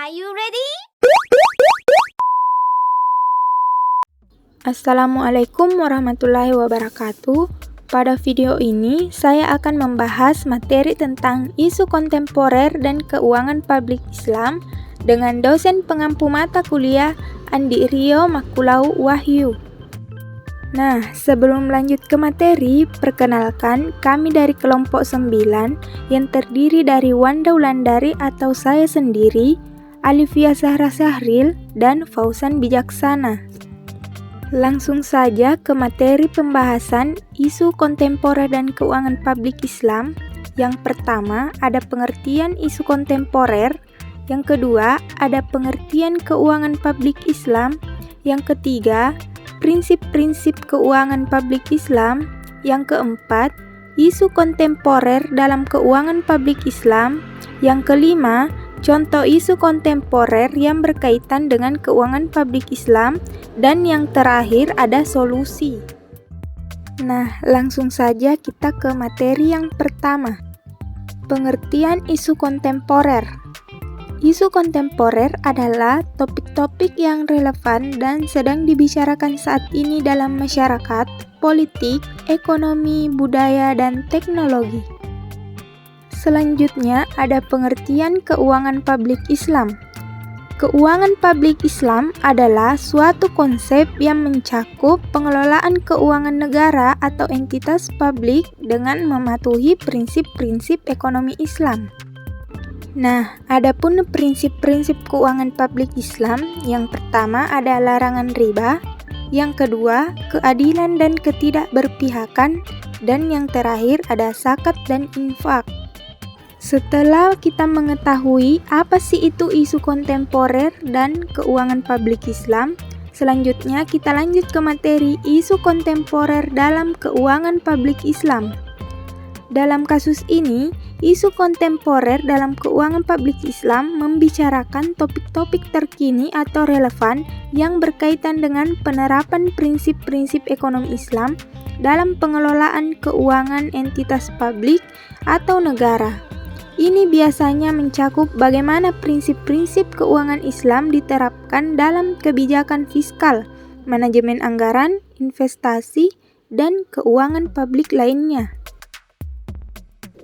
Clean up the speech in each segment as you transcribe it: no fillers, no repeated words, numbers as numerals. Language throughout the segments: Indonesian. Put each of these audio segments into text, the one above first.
Are you ready? Assalamualaikum warahmatullahi wabarakatuh. Pada video ini, saya akan membahas materi tentang isu kontemporer dan keuangan publik Islam dengan dosen pengampu mata kuliah Andi Rio Makulau Wahyu. Nah, sebelum lanjut ke materi, perkenalkan kami dari kelompok 9 yang terdiri dari Wanda Wulandari atau saya sendiri, Alifia Zahra Syahril, dan Fauzan Bijaksana. Langsung saja ke materi pembahasan isu kontemporer dan keuangan publik Islam. Yang pertama, ada pengertian isu kontemporer. Yang kedua, ada pengertian keuangan publik Islam. Yang ketiga, prinsip-prinsip keuangan publik Islam. Yang keempat, isu kontemporer dalam keuangan publik Islam. Yang kelima, contoh isu kontemporer yang berkaitan dengan keuangan publik Islam. Dan yang terakhir ada solusi. Nah, langsung saja kita ke materi yang pertama. Pengertian isu kontemporer. Isu kontemporer adalah topik-topik yang relevan dan sedang dibicarakan saat ini dalam masyarakat, politik, ekonomi, budaya, dan teknologi. Selanjutnya ada pengertian keuangan publik Islam. Keuangan publik Islam adalah suatu konsep yang mencakup pengelolaan keuangan negara atau entitas publik dengan mematuhi prinsip-prinsip ekonomi Islam. Nah, adapun prinsip-prinsip keuangan publik Islam, yang pertama ada larangan riba, yang kedua keadilan dan ketidakberpihakan, dan yang terakhir ada zakat dan infak. Setelah kita mengetahui apa sih itu isu kontemporer dan keuangan publik Islam, selanjutnya kita lanjut ke materi isu kontemporer dalam keuangan publik Islam. Dalam kasus ini, isu kontemporer dalam keuangan publik Islam membicarakan topik-topik terkini atau relevan yang berkaitan dengan penerapan prinsip-prinsip ekonomi Islam dalam pengelolaan keuangan entitas publik atau negara. Ini biasanya mencakup bagaimana prinsip-prinsip keuangan Islam diterapkan dalam kebijakan fiskal, manajemen anggaran, investasi, dan keuangan publik lainnya.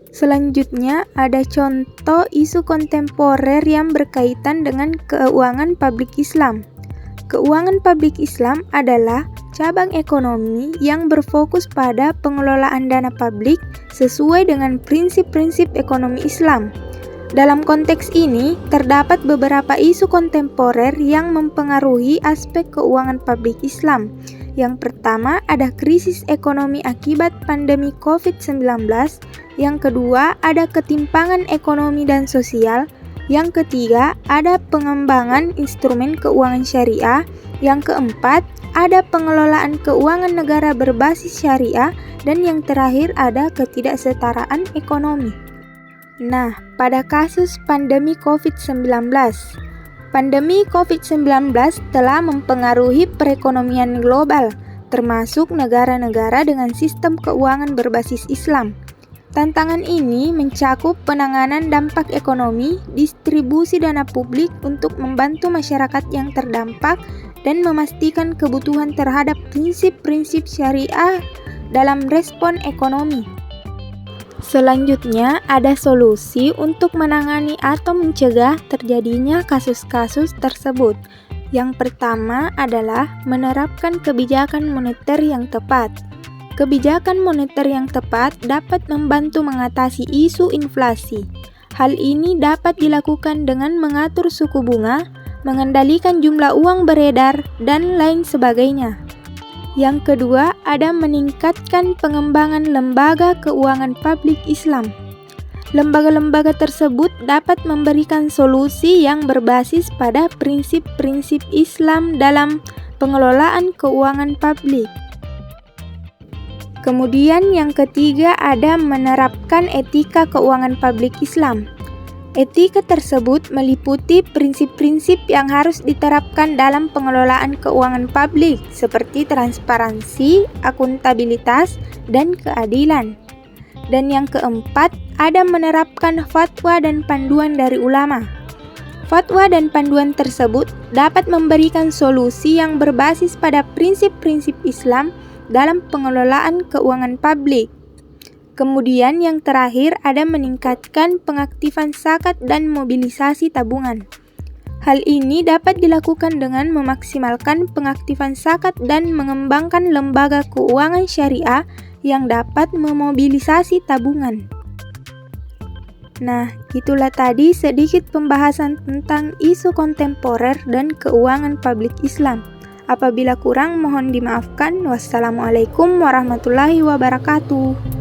Selanjutnya ada contoh isu kontemporer yang berkaitan dengan keuangan publik Islam. Keuangan publik Islam adalah cabang ekonomi yang berfokus pada pengelolaan dana publik sesuai dengan prinsip-prinsip ekonomi Islam. Dalam konteks ini, terdapat beberapa isu kontemporer yang mempengaruhi aspek keuangan publik Islam. Yang pertama, ada krisis ekonomi akibat pandemi COVID-19. Yang kedua, ada ketimpangan ekonomi dan sosial. Yang ketiga, ada pengembangan instrumen keuangan syariah. Yang keempat, ada pengelolaan keuangan negara berbasis syariah. Dan yang terakhir, ada ketidaksetaraan ekonomi. Nah, pada kasus pandemi COVID-19, pandemi COVID-19 telah mempengaruhi perekonomian global, termasuk negara-negara dengan sistem keuangan berbasis Islam. Tantangan ini mencakup penanganan dampak ekonomi, distribusi dana publik untuk membantu masyarakat yang terdampak, dan memastikan kebutuhan terhadap prinsip-prinsip syariah dalam respon ekonomi. Selanjutnya, ada solusi untuk menangani atau mencegah terjadinya kasus-kasus tersebut. Yang pertama adalah menerapkan kebijakan moneter yang tepat. Kebijakan moneter yang tepat dapat membantu mengatasi isu inflasi. Hal ini dapat dilakukan dengan mengatur suku bunga, mengendalikan jumlah uang beredar, dan lain sebagainya. Yang kedua, ada meningkatkan pengembangan lembaga keuangan publik Islam. Lembaga-lembaga tersebut dapat memberikan solusi yang berbasis pada prinsip-prinsip Islam dalam pengelolaan keuangan publik. Kemudian yang ketiga ada menerapkan etika keuangan publik Islam. Etika tersebut meliputi prinsip-prinsip yang harus diterapkan dalam pengelolaan keuangan publik seperti transparansi, akuntabilitas, dan keadilan. Dan yang keempat, ada menerapkan fatwa dan panduan dari ulama. Fatwa dan panduan tersebut dapat memberikan solusi yang berbasis pada prinsip-prinsip Islam dalam pengelolaan keuangan publik. Kemudian yang terakhir ada meningkatkan pengaktifan zakat dan mobilisasi tabungan. Hal ini dapat dilakukan dengan memaksimalkan pengaktifan zakat dan mengembangkan lembaga keuangan syariah yang dapat memobilisasi tabungan. Nah, itulah tadi sedikit pembahasan tentang isu kontemporer dan keuangan publik Islam. Apabila kurang, mohon dimaafkan. Wassalamualaikum warahmatullahi wabarakatuh.